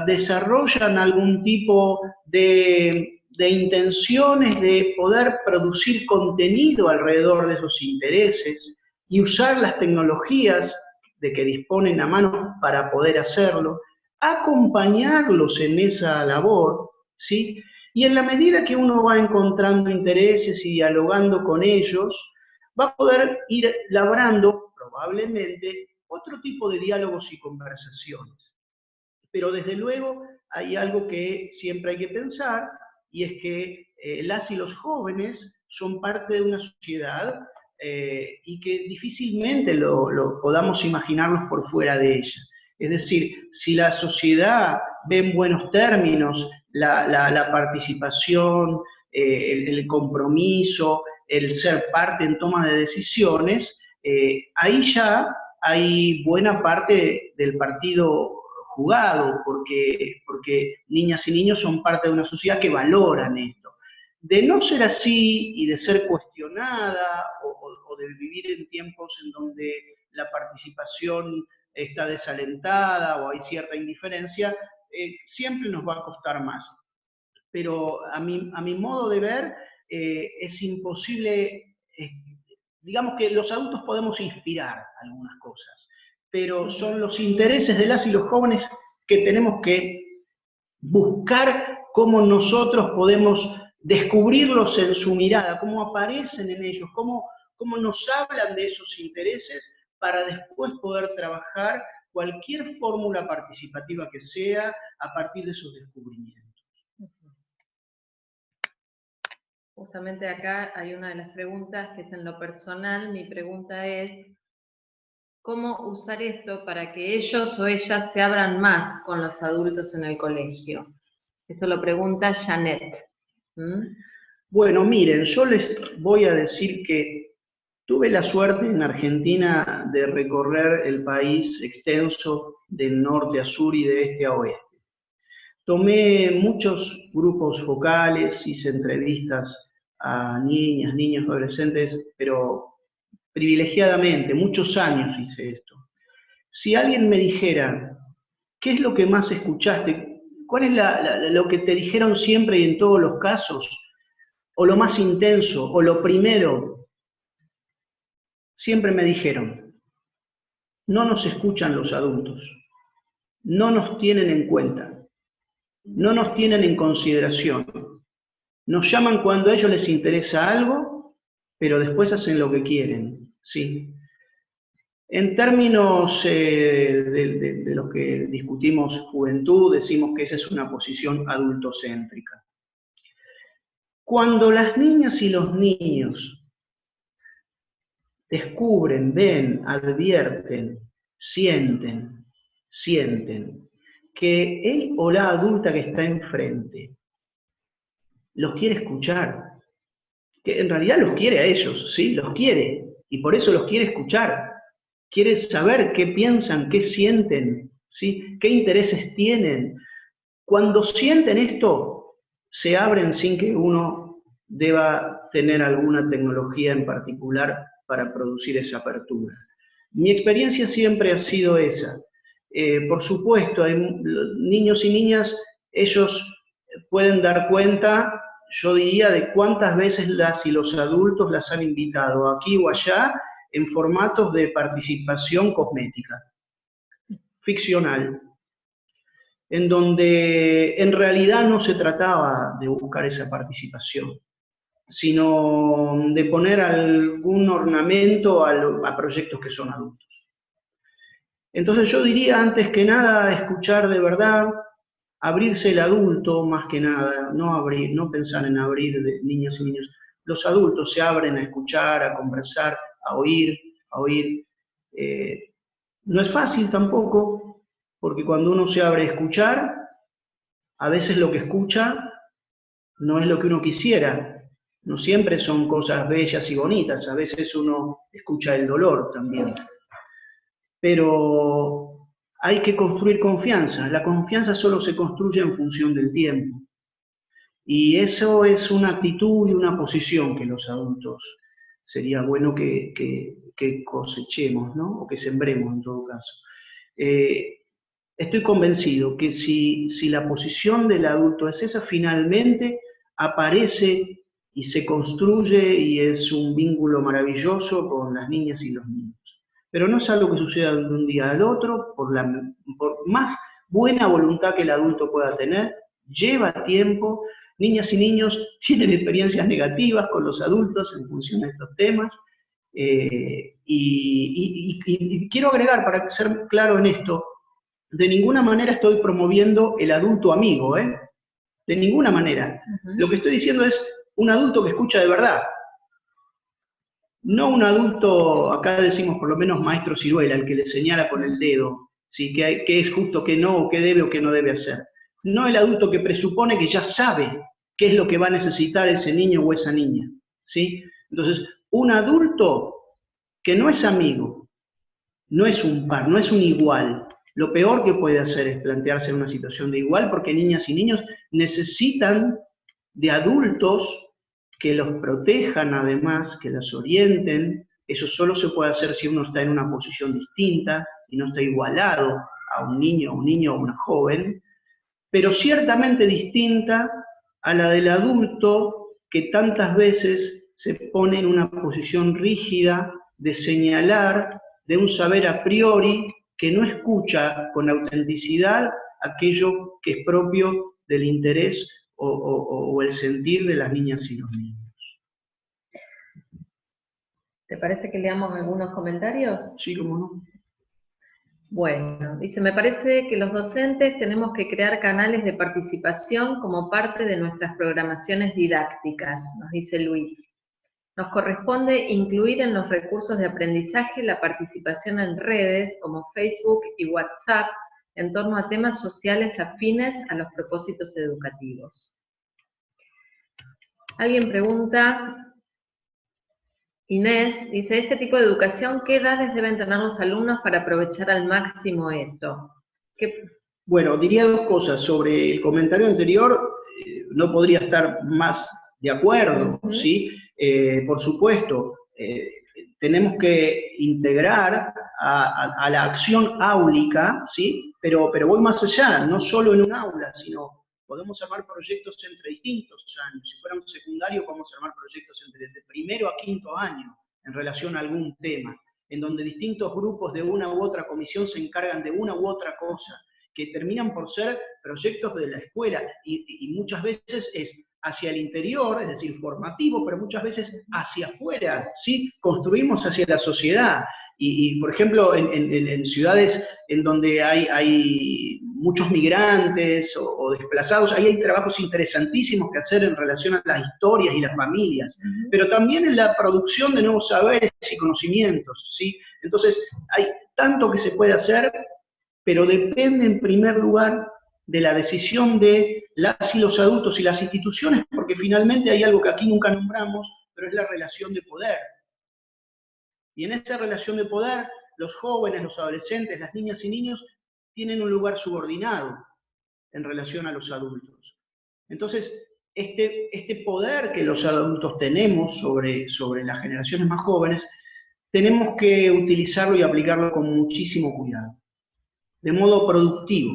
desarrollan algún tipo de intenciones de poder producir contenido alrededor de esos intereses y usar las tecnologías de que disponen a mano para poder hacerlo, acompañarlos en esa labor, ¿sí? Y en la medida que uno va encontrando intereses y dialogando con ellos, va a poder ir labrando, probablemente, otro tipo de diálogos y conversaciones. Pero desde luego hay algo que siempre hay que pensar, y es que las y los jóvenes son parte de una sociedad y que difícilmente lo podamos imaginarnos por fuera de ella. Es decir, si la sociedad ve en buenos términos la participación, el compromiso, el ser parte en toma de decisiones, ahí ya hay buena parte del partido jugado, porque niñas y niños son parte de una sociedad que valoran esto. De no ser así y de ser cuestionada o de vivir en tiempos en donde la participación está desalentada o hay cierta indiferencia, siempre nos va a costar más. Pero a mi modo de ver, es imposible, digamos que los adultos podemos inspirar algunas cosas, pero son los intereses de las y los jóvenes que tenemos que buscar cómo nosotros podemos descubrirlos en su mirada, cómo aparecen en ellos, cómo nos hablan de esos intereses para después poder trabajar cualquier fórmula participativa que sea a partir de esos descubrimientos. Justamente acá hay una de las preguntas que es en lo personal. Mi pregunta es, ¿cómo usar esto para que ellos o ellas se abran más con los adultos en el colegio? Eso lo pregunta Janet. Bueno, miren, yo les voy a decir que tuve la suerte en Argentina de recorrer el país extenso de norte a sur y de este a oeste. Tomé muchos grupos focales, hice entrevistas a niñas, niños, adolescentes, pero privilegiadamente, muchos años hice esto. Si alguien me dijera, ¿qué es lo que más escuchaste? ¿Cuál es lo que te dijeron siempre y en todos los casos? ¿O lo más intenso? ¿O lo primero? Siempre me dijeron, no nos escuchan los adultos, no nos tienen en cuenta, no nos tienen en consideración. Nos llaman cuando a ellos les interesa algo, pero después hacen lo que quieren, ¿sí? En términos de los que discutimos juventud, decimos que esa es una posición adultocéntrica. Cuando las niñas y los niños descubren, ven, advierten, sienten que él o la adulta que está enfrente los quiere escuchar, que en realidad los quiere a ellos, ¿sí? Los quiere, y por eso los quiere escuchar. Quiere saber qué piensan, qué sienten, ¿sí? Qué intereses tienen. Cuando sienten esto, se abren sin que uno deba tener alguna tecnología en particular para producir esa apertura. Mi experiencia siempre ha sido esa. Por supuesto, hay niños y niñas, ellos pueden dar cuenta, yo diría, de cuántas veces las y los adultos las han invitado aquí o allá en formatos de participación cosmética, ficcional, en donde en realidad no se trataba de buscar esa participación, sino de poner algún ornamento a proyectos que son adultos. Entonces yo diría, antes que nada, escuchar de verdad, abrirse el adulto más que nada, no pensar en abrir de niñas y niños. Los adultos se abren a escuchar, a conversar, a oír. No es fácil tampoco, porque cuando uno se abre a escuchar, a veces lo que escucha no es lo que uno quisiera. No siempre son cosas bellas y bonitas, a veces uno escucha el dolor también. Pero hay que construir confianza. La confianza solo se construye en función del tiempo. Y eso es una actitud y una posición que los adultos sería bueno que cosechemos, ¿no? O que sembremos en todo caso. Estoy convencido que si la posición del adulto es esa, finalmente aparece y se construye y es un vínculo maravilloso con las niñas y los niños. Pero no es algo que suceda de un día al otro, por más buena voluntad que el adulto pueda tener, lleva tiempo. Niñas y niños tienen experiencias negativas con los adultos en función de estos temas. Y quiero agregar, para ser claro en esto, de ninguna manera estoy promoviendo el adulto amigo, ¿eh? De ninguna manera. Lo que estoy diciendo es un adulto que escucha de verdad. No un adulto, acá decimos por lo menos maestro ciruela, el que le señala con el dedo, ¿sí? Que es justo, que no, o que debe o que no debe hacer. No el adulto que presupone que ya sabe qué es lo que va a necesitar ese niño o esa niña, ¿sí? Entonces, un adulto que no es amigo, no es un par, no es un igual. Lo peor que puede hacer es plantearse en una situación de igual, porque niñas y niños necesitan de adultos que los protejan, además, que los orienten. Eso solo se puede hacer si uno está en una posición distinta y no está igualado a un niño o una joven, pero ciertamente distinta a la del adulto que tantas veces se pone en una posición rígida de señalar, de un saber a priori, que no escucha con autenticidad aquello que es propio del interés o el sentir de las niñas y los niños. ¿Te parece que leamos algunos comentarios? Sí, cómo no. Bueno, dice, me parece que los docentes tenemos que crear canales de participación como parte de nuestras programaciones didácticas, nos dice Luis. Nos corresponde incluir en los recursos de aprendizaje la participación en redes como Facebook y WhatsApp en torno a temas sociales afines a los propósitos educativos. Alguien pregunta, Inés, dice, ¿este tipo de educación qué edades deben tener los alumnos para aprovechar al máximo esto? Bueno, diría dos cosas. Sobre el comentario anterior, no podría estar más de acuerdo, ¿sí? Por supuesto, tenemos que integrar a la acción áulica, ¿sí? Pero voy más allá, no solo en un aula, sino podemos armar proyectos entre distintos años. Si fuera un secundario, podemos armar proyectos desde primero a quinto año en relación a algún tema, en donde distintos grupos de una u otra comisión se encargan de una u otra cosa, que terminan por ser proyectos de la escuela, y muchas veces es hacia el interior, es decir, formativo, pero muchas veces hacia afuera, ¿sí? Construimos hacia la sociedad. Y por ejemplo, en ciudades en donde hay muchos migrantes o desplazados, ahí hay trabajos interesantísimos que hacer en relación a las historias y las familias, pero también en la producción de nuevos saberes y conocimientos, ¿sí? Entonces, hay tanto que se puede hacer, pero depende en primer lugar de la decisión de las y los adultos y las instituciones, porque finalmente hay algo que aquí nunca nombramos, pero es la relación de poder. Y en esa relación de poder, los jóvenes, los adolescentes, las niñas y niños tienen un lugar subordinado en relación a los adultos. Entonces, este poder que los adultos tenemos sobre las generaciones más jóvenes, tenemos que utilizarlo y aplicarlo con muchísimo cuidado, de modo productivo,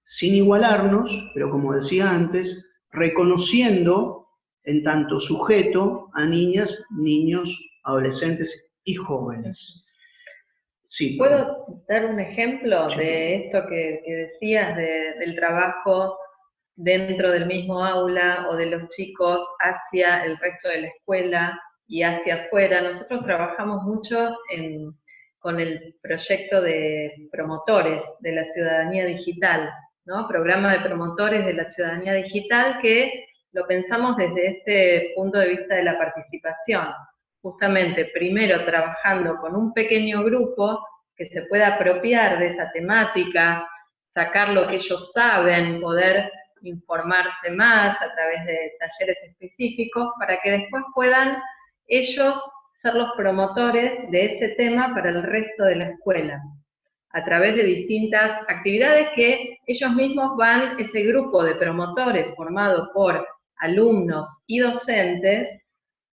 sin igualarnos, pero como decía antes, reconociendo en tanto sujeto a niñas, niños, adolescentes y jóvenes. Sí. ¿Puedo dar un ejemplo de esto que decías, del trabajo dentro del mismo aula o de los chicos hacia el resto de la escuela y hacia afuera? Nosotros trabajamos mucho con el proyecto de promotores de la ciudadanía digital, ¿no? Programa de promotores de la ciudadanía digital, que lo pensamos desde este punto de vista de la participación. Justamente, primero trabajando con un pequeño grupo que se pueda apropiar de esa temática, sacar lo que ellos saben, poder informarse más a través de talleres específicos, para que después puedan ellos ser los promotores de ese tema para el resto de la escuela, a través de distintas actividades que ellos mismos van, ese grupo de promotores formado por alumnos y docentes,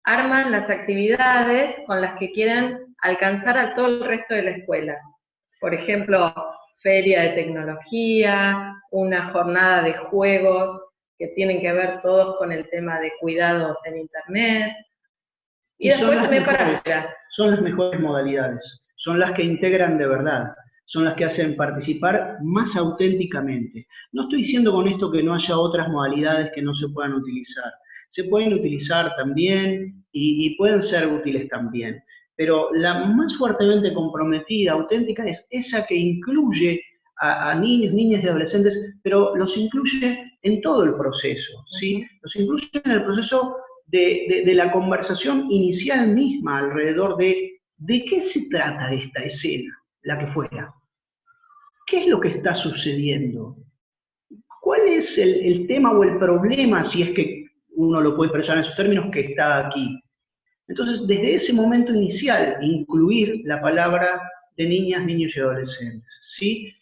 arman las actividades con las que quieren alcanzar a todo el resto de la escuela. Por ejemplo, feria de tecnología, una jornada de juegos que tienen que ver todos con el tema de cuidados en Internet. Y después también para afuera. Son las mejores modalidades, son las que integran de verdad, son las que hacen participar más auténticamente. No estoy diciendo con esto que no haya otras modalidades que no se puedan utilizar. Se pueden utilizar también y pueden ser útiles también. Pero la más fuertemente comprometida, auténtica, es esa que incluye a niños, niñas y adolescentes, pero los incluye en todo el proceso, ¿sí? Los incluye en el proceso de la conversación inicial misma alrededor de qué se trata esta escena, la que fuera. ¿Qué es lo que está sucediendo? ¿Cuál es el tema o el problema, si es que uno lo puede expresar en esos términos, que está aquí? Entonces, desde ese momento inicial, incluir la palabra de niñas, niños y adolescentes, ¿sí?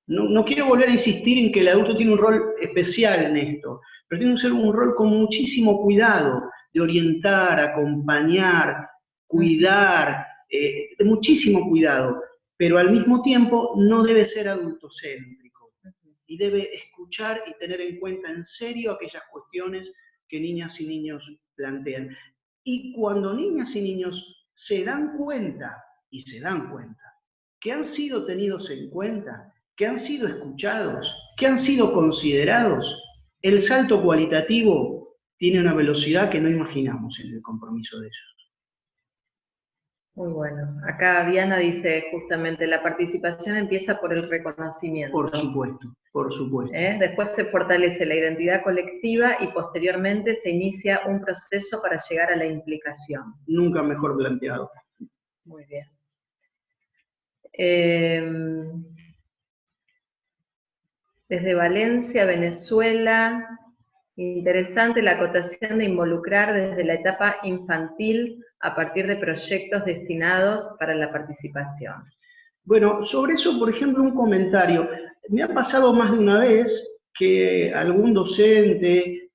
No quiero volver a insistir en que el adulto tiene un rol especial en esto, pero tiene que ser un rol con muchísimo cuidado, de orientar, acompañar, cuidar, de muchísimo cuidado, pero al mismo tiempo no debe ser adultocéntrico, y debe escuchar y tener en cuenta en serio aquellas cuestiones que niñas y niños plantean. Y cuando niñas y niños se dan cuenta, que han sido tenidos en cuenta, que han sido escuchados, que han sido considerados, el salto cualitativo tiene una velocidad que no imaginamos en el compromiso de ellos. Muy bueno. Acá Diana dice justamente, la participación empieza por el reconocimiento. Por supuesto, por supuesto. Después se fortalece la identidad colectiva y posteriormente se inicia un proceso para llegar a la implicación. Nunca mejor planteado. Muy bien. Desde Valencia, Venezuela, interesante la acotación de involucrar desde la etapa infantil a partir de proyectos destinados para la participación. Bueno, sobre eso, por ejemplo, un comentario. Me ha pasado más de una vez que algún docente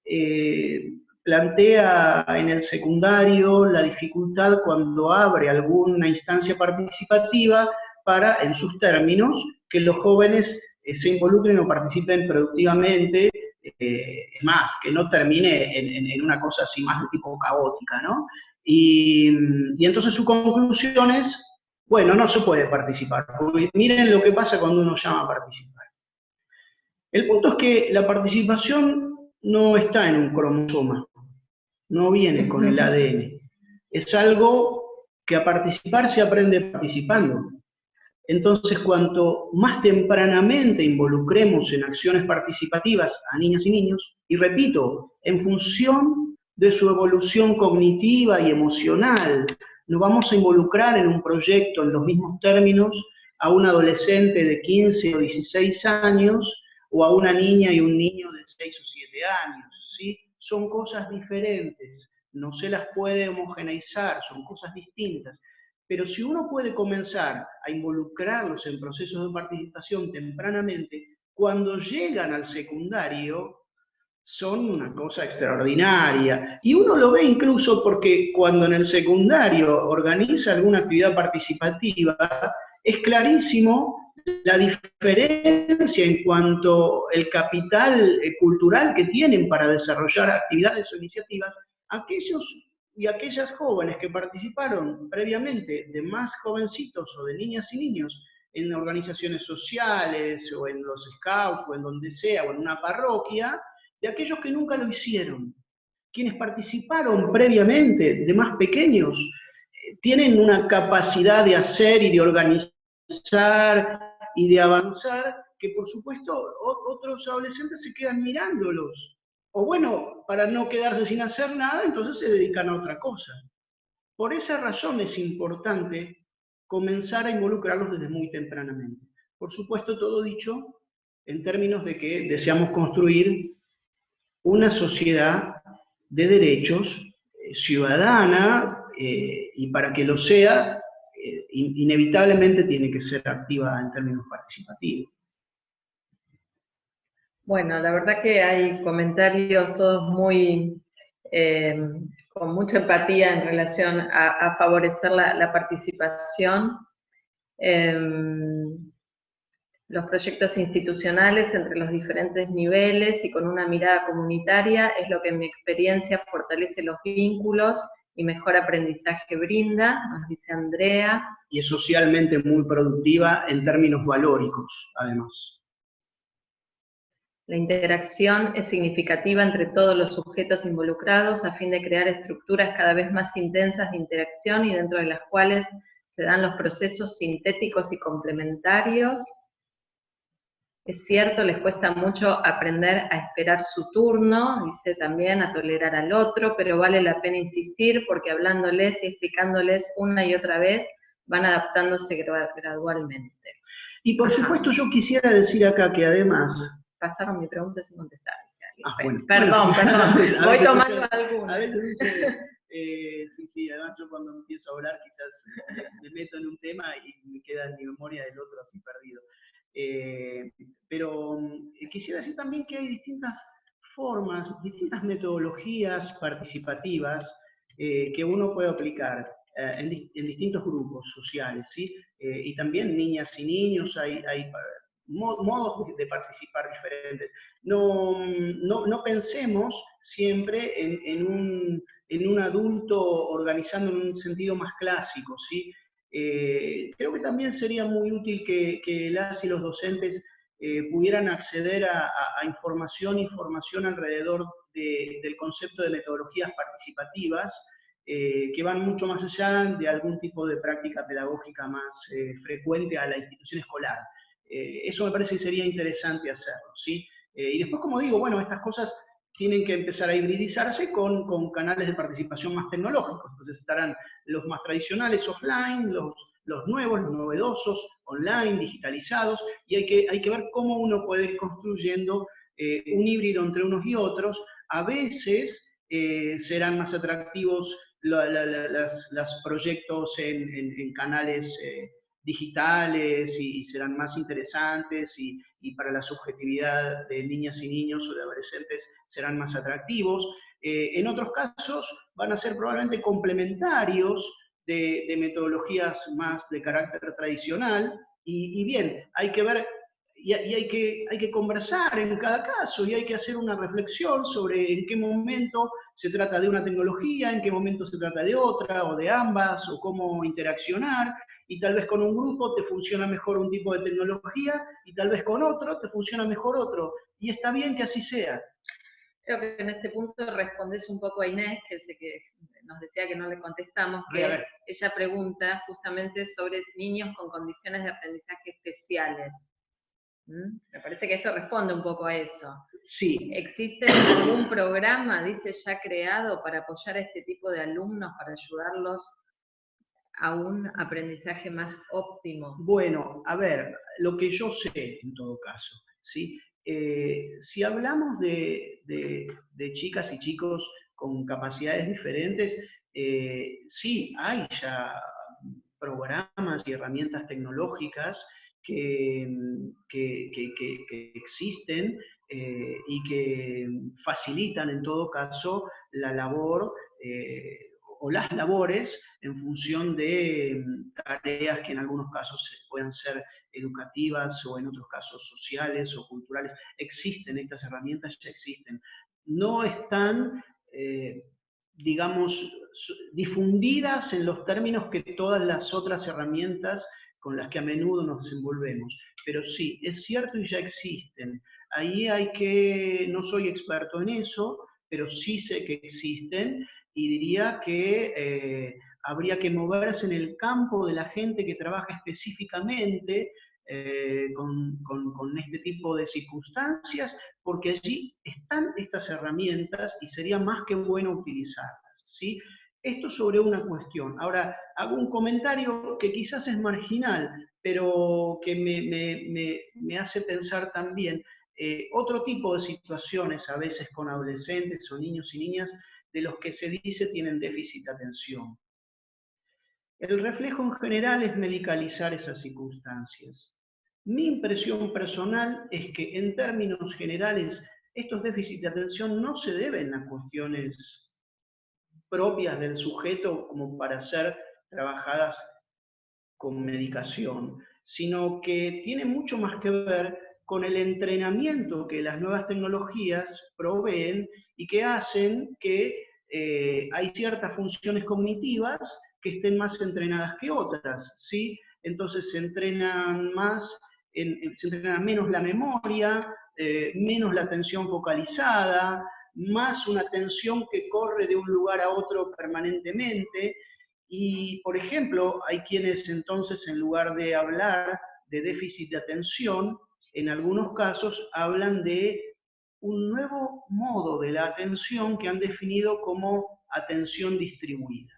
plantea en el secundario la dificultad cuando abre alguna instancia participativa para, en sus términos, que los jóvenes se involucren o participen productivamente, es más, que no termine en una cosa así más de tipo caótica, ¿no? Y entonces su conclusión es, bueno, no se puede participar, porque miren lo que pasa cuando uno llama a participar. El punto es que la participación no está en un cromosoma, no viene con el ADN. Es algo que a participar se aprende participando. Entonces, cuanto más tempranamente involucremos en acciones participativas a niñas y niños, y repito, en función de su evolución cognitiva y emocional, nos vamos a involucrar en un proyecto en los mismos términos a un adolescente de 15 o 16 años o a una niña y un niño de 6 o 7 años, ¿sí? Son cosas diferentes, no se las puede homogeneizar, son cosas distintas. Pero si uno puede comenzar a involucrarlos en procesos de participación tempranamente, cuando llegan al secundario, son una cosa extraordinaria. Y uno lo ve incluso porque cuando en el secundario organiza alguna actividad participativa, es clarísimo la diferencia en cuanto al capital cultural que tienen para desarrollar actividades o iniciativas, aquellos y aquellas jóvenes que participaron previamente de más jovencitos o de niñas y niños en organizaciones sociales o en los scouts o en donde sea o en una parroquia, de aquellos que nunca lo hicieron. Quienes participaron previamente de más pequeños tienen una capacidad de hacer y de organizar y de avanzar que por supuesto otros adolescentes se quedan mirándolos. O bueno, para no quedarse sin hacer nada, entonces se dedican a otra cosa. Por esa razón es importante comenzar a involucrarlos desde muy tempranamente. Por supuesto, todo dicho en términos de que deseamos construir una sociedad de derechos ciudadana, y para que lo sea, inevitablemente tiene que ser activa en términos participativos. Bueno, la verdad que hay comentarios todos muy con mucha empatía en relación a favorecer la participación. Los proyectos institucionales entre los diferentes niveles y con una mirada comunitaria es lo que en mi experiencia fortalece los vínculos y mejor aprendizaje brinda, nos dice Andrea. Y es socialmente muy productiva en términos valóricos, además. La interacción es significativa entre todos los sujetos involucrados a fin de crear estructuras cada vez más intensas de interacción y dentro de las cuales se dan los procesos sintéticos y complementarios. Es cierto, les cuesta mucho aprender a esperar su turno, dice también, a tolerar al otro, pero vale la pena insistir porque hablándoles y explicándoles una y otra vez van adaptándose gradualmente. Y por supuesto yo quisiera decir acá que además... Pasaron mi pregunta sin contestar, dice alguien. Bueno, perdón, voy tomando alguna. A veces sí, además yo cuando empiezo a hablar quizás me meto en un tema y me queda en mi memoria del otro así perdido. Pero quisiera decir también que hay distintas formas, distintas metodologías participativas que uno puede aplicar en distintos grupos sociales, ¿sí? Y también niñas y niños, hay modos de participar diferentes. No pensemos siempre en un adulto organizando en un sentido más clásico, ¿sí? Creo que también sería muy útil que las y los docentes pudieran acceder a información y formación alrededor del concepto de metodologías participativas, que van mucho más allá de algún tipo de práctica pedagógica más frecuente a la institución escolar. Eso me parece que sería interesante hacerlo, ¿sí? Y después, como digo, bueno, estas cosas tienen que empezar a hibridizarse con canales de participación más tecnológicos. Entonces estarán los más tradicionales offline, los nuevos, los novedosos, online, digitalizados, y hay que ver cómo uno puede ir construyendo un híbrido entre unos y otros. A veces serán más atractivos los proyectos en canales digitales y serán más interesantes y para la subjetividad de niñas y niños o de adolescentes serán más atractivos. En otros casos van a ser probablemente complementarios de metodologías más de carácter tradicional y bien, hay que ver y hay que conversar en cada caso y hay que hacer una reflexión sobre en qué momento se trata de una tecnología, en qué momento se trata de otra o de ambas o cómo interaccionar y tal vez con un grupo te funciona mejor un tipo de tecnología y tal vez con otro te funciona mejor otro y está bien que así sea. Creo que en este punto respondes un poco a Inés, que nos decía que no le contestamos, que ella pregunta justamente sobre niños con condiciones de aprendizaje especiales. Me parece que esto responde un poco a eso. Sí. ¿Existe algún programa, dice, ya creado para apoyar a este tipo de alumnos, para ayudarlos a un aprendizaje más óptimo? Bueno, a ver, lo que yo sé en todo caso, ¿sí? Si hablamos de chicas y chicos con capacidades diferentes, sí, hay ya programas y herramientas tecnológicas que existen y que facilitan en todo caso la labor o las labores en función de tareas que en algunos casos puedan ser educativas o en otros casos sociales o culturales. Existen estas herramientas, ya existen. No están, digamos, difundidas en los términos que todas las otras herramientas con las que a menudo nos desenvolvemos. Pero sí, es cierto y ya existen. Ahí no soy experto en eso, pero sí sé que existen y diría que habría que moverse en el campo de la gente que trabaja específicamente con este tipo de circunstancias, porque allí están estas herramientas y sería más que bueno utilizarlas, ¿sí? Esto sobre una cuestión. Ahora, hago un comentario que quizás es marginal, pero que me hace pensar también otro tipo de situaciones, a veces con adolescentes o niños y niñas, de los que se dice tienen déficit de atención. El reflejo en general es medicalizar esas circunstancias. Mi impresión personal es que en términos generales estos déficits de atención no se deben a cuestiones propias del sujeto como para ser trabajadas con medicación, sino que tiene mucho más que ver con el entrenamiento que las nuevas tecnologías proveen y que hacen que hay ciertas funciones cognitivas que estén más entrenadas que otras, ¿sí? Entonces se entrenan más, se entrena menos la memoria, menos la atención focalizada, más una atención que corre de un lugar a otro permanentemente. Y, por ejemplo, hay quienes entonces, en lugar de hablar de déficit de atención, en algunos casos hablan de un nuevo modo de la atención que han definido como atención distribuida.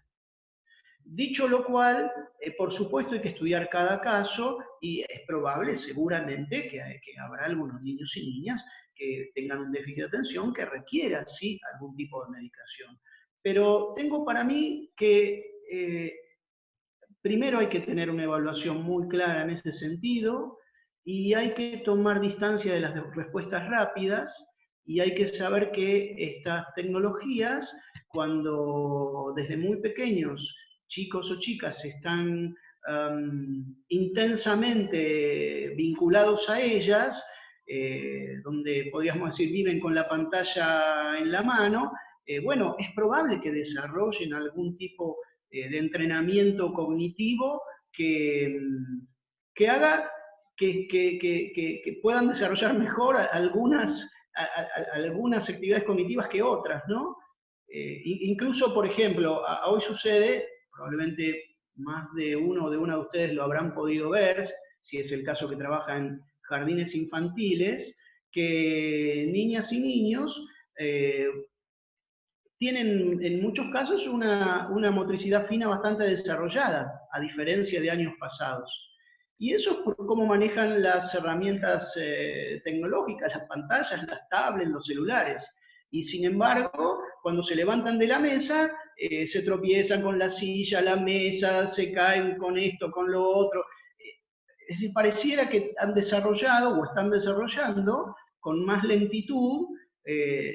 Dicho lo cual, por supuesto hay que estudiar cada caso y es probable, seguramente, que habrá algunos niños y niñas que tengan un déficit de atención que requiera, sí, algún tipo de medicación. Pero tengo para mí que primero hay que tener una evaluación muy clara en ese sentido y hay que tomar distancia de las respuestas rápidas y hay que saber que estas tecnologías, cuando desde muy pequeños chicos o chicas están intensamente vinculados a ellas, donde podríamos decir viven con la pantalla en la mano, bueno, es probable que desarrollen algún tipo de entrenamiento cognitivo que haga que puedan desarrollar mejor algunas actividades cognitivas que otras, ¿no? Incluso, por ejemplo, hoy sucede, probablemente más de uno o de una de ustedes lo habrán podido ver, si es el caso que trabaja en jardines infantiles, que niñas y niños tienen en muchos casos una motricidad fina bastante desarrollada, a diferencia de años pasados. Y eso es por cómo manejan las herramientas tecnológicas, las pantallas, las tablets, los celulares. Y sin embargo, cuando se levantan de la mesa, se tropiezan con la silla, la mesa, se caen con esto, con lo otro. Es decir, pareciera que han desarrollado o están desarrollando con más lentitud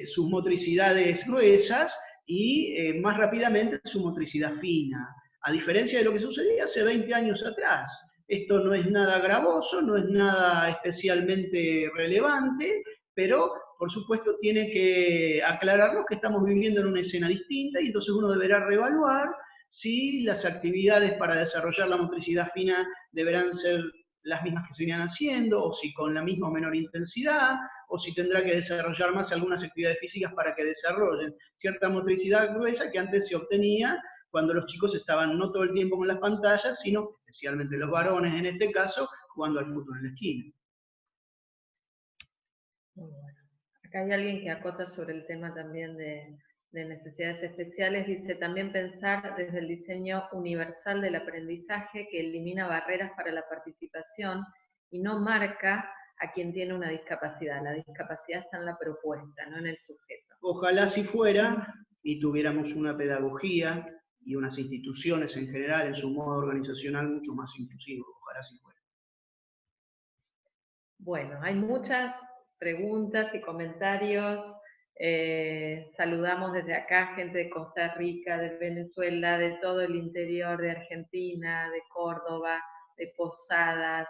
sus motricidades gruesas y más rápidamente su motricidad fina, a diferencia de lo que sucedía hace 20 años atrás. Esto no es nada gravoso, no es nada especialmente relevante, pero por supuesto tiene que aclararnos que estamos viviendo en una escena distinta y entonces uno deberá reevaluar si las actividades para desarrollar la motricidad fina deberán ser las mismas que se venían haciendo, o si con la misma o menor intensidad, o si tendrá que desarrollar más algunas actividades físicas para que desarrollen cierta motricidad gruesa que antes se obtenía cuando los chicos estaban no todo el tiempo con las pantallas, sino especialmente los varones en este caso, jugando al fútbol en la esquina. Muy bueno. Acá hay alguien que acota sobre el tema también de necesidades especiales, dice también pensar desde el diseño universal del aprendizaje que elimina barreras para la participación y no marca a quien tiene una discapacidad. La discapacidad está en la propuesta, no en el sujeto. Ojalá así fuera y tuviéramos una pedagogía y unas instituciones en general en su modo organizacional mucho más inclusivo. Ojalá así fuera. Bueno, hay muchas preguntas y comentarios. Saludamos desde acá gente de Costa Rica, de Venezuela, de todo el interior de Argentina, de Córdoba, de Posadas,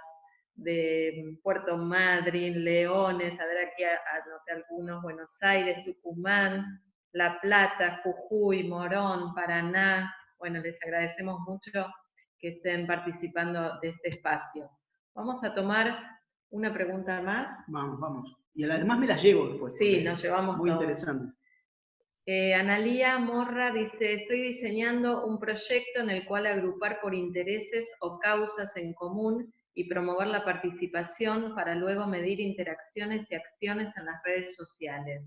de Puerto Madryn, Leones, a ver aquí anoté algunos, Buenos Aires, Tucumán, La Plata, Jujuy, Morón, Paraná. Bueno, les agradecemos mucho que estén participando de este espacio. Vamos a tomar una pregunta más. Vamos, vamos. Y además me las llevo después. Sí, nos llevamos muy todo. interesantes. Analía Morra dice, estoy diseñando un proyecto en el cual agrupar por intereses o causas en común y promover la participación para luego medir interacciones y acciones en las redes sociales.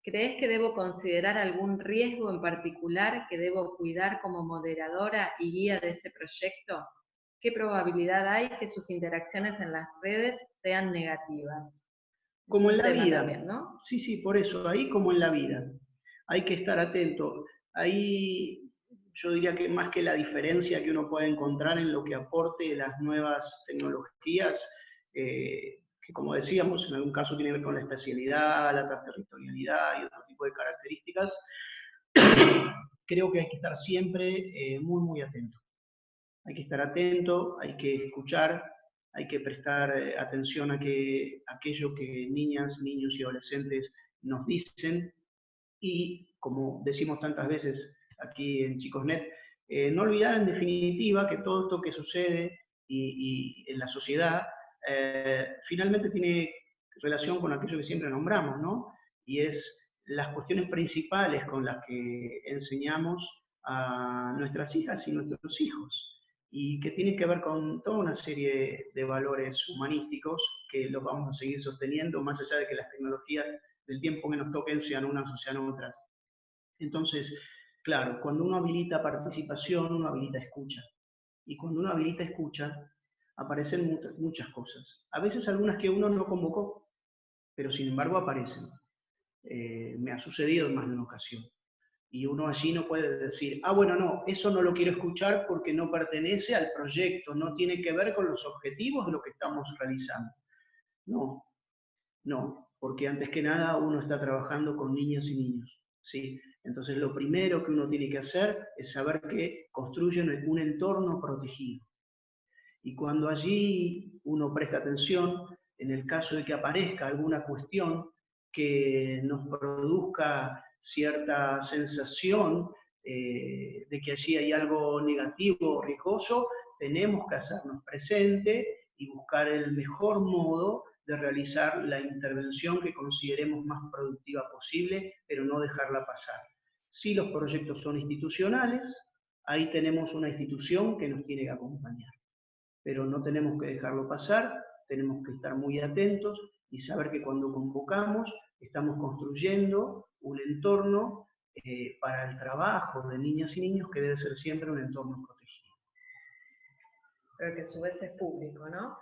¿Crees que debo considerar algún riesgo en particular que debo cuidar como moderadora y guía de este proyecto? ¿Qué probabilidad hay que sus interacciones en las redes sean negativas? Como en la vida, también, ¿no? Sí, sí, por eso, ahí como en la vida. Hay que estar atento. Ahí yo diría que más que la diferencia que uno puede encontrar en lo que aporte las nuevas tecnologías, que como decíamos, en algún caso tiene que ver con la especialidad, la transterritorialidad y otro tipo de características, creo que hay que estar siempre muy, muy atento. Hay que estar atento, hay que escuchar, hay que prestar atención a aquello que niñas, niños y adolescentes nos dicen, y, como decimos tantas veces aquí en Chicosnet, no olvidar en definitiva que todo esto que sucede y en la sociedad finalmente tiene relación con aquello que siempre nombramos, ¿no? Y es las cuestiones principales con las que enseñamos a nuestras hijas y nuestros hijos, y que tiene que ver con toda una serie de valores humanísticos que los vamos a seguir sosteniendo, más allá de que las tecnologías del tiempo que nos toquen sean unas o sean otras. Entonces, claro, cuando uno habilita participación, uno habilita escucha. Y cuando uno habilita escucha, aparecen muchas cosas. A veces algunas que uno no convocó, pero sin embargo aparecen. Me ha sucedido en más de una ocasión. Y uno allí no puede decir, ah, bueno, no, eso no lo quiero escuchar porque no pertenece al proyecto, no tiene que ver con los objetivos de lo que estamos realizando. No, no, porque antes que nada uno está trabajando con niñas y niños, ¿sí? Entonces lo primero que uno tiene que hacer es saber que construyen un entorno protegido. Y cuando allí uno presta atención, en el caso de que aparezca alguna cuestión que nos produzca cierta sensación de que allí hay algo negativo o riesgoso, tenemos que hacernos presente y buscar el mejor modo de realizar la intervención que consideremos más productiva posible, pero no dejarla pasar. Si los proyectos son institucionales, ahí tenemos una institución que nos tiene que acompañar, pero no tenemos que dejarlo pasar, tenemos que estar muy atentos y saber que cuando convocamos estamos construyendo un entorno para el trabajo de niñas y niños que debe ser siempre un entorno protegido. Pero que a su vez es público, ¿no?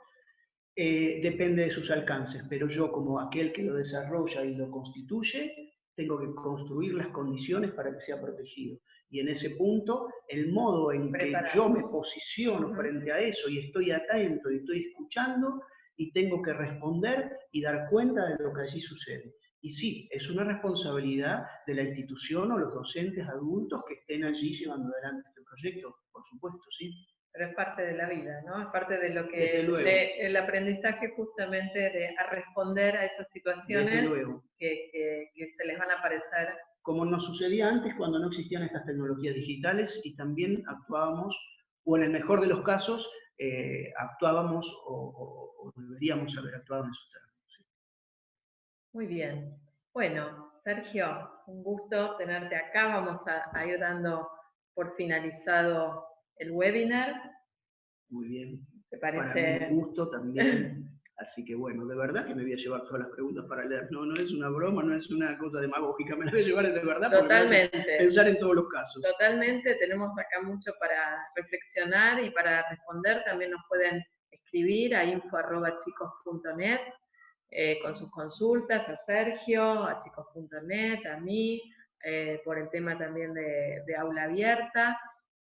Depende de sus alcances, pero yo, como aquel que lo desarrolla y lo constituye, tengo que construir las condiciones para que sea protegido. Y en ese punto, el modo en que yo me posiciono frente a eso y estoy atento y estoy escuchando y tengo que responder y dar cuenta de lo que allí sucede. Y sí, es una responsabilidad de la institución o los docentes adultos que estén allí llevando adelante este proyecto, por supuesto, sí. Pero es parte de la vida, ¿no? Es parte de lo que, el aprendizaje justamente de a responder a esas situaciones que se les van a aparecer. Como nos sucedía antes cuando no existían estas tecnologías digitales y también actuábamos, o en el mejor de los casos, actuábamos o deberíamos haber actuado en esos términos. ¿Sí? Muy bien. Bueno, Sergio, un gusto tenerte acá. Vamos a ir dando por finalizado el webinar. Muy bien. ¿Te parece? Para mi gusto también. Así que bueno, de verdad que me voy a llevar todas las preguntas para leer. No, no es una broma, no es una cosa demagógica, me la voy a llevar de verdad. Totalmente. Porque pensar en todos los casos. Totalmente, tenemos acá mucho para reflexionar y para responder. También nos pueden escribir a info@chicos.net con sus consultas, a Sergio, a chicos.net, a mí, por el tema también de aula abierta.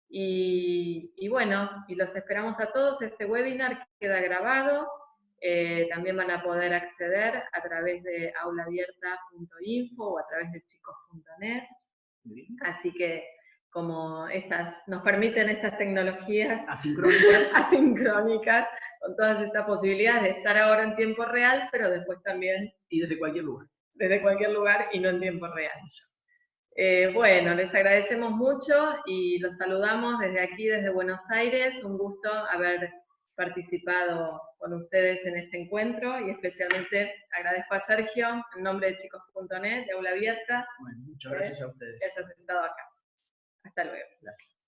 Y bueno, y los esperamos a todos. Este webinar queda grabado. También van a poder acceder a través de aulaabierta.info o a través de chicos.net. Así que como nos permiten estas tecnologías asincrónicas, con todas estas posibilidades de estar ahora en tiempo real, pero después también... Y desde cualquier lugar. Desde cualquier lugar y no en tiempo real. Bueno, les agradecemos mucho y los saludamos desde aquí, desde Buenos Aires. Un gusto haber participado con ustedes en este encuentro y especialmente agradezco a Sergio en nombre de chicos.net, de Aula Abierta. Bueno, muchas gracias a ustedes. Que hayas estado acá. Hasta luego. Gracias.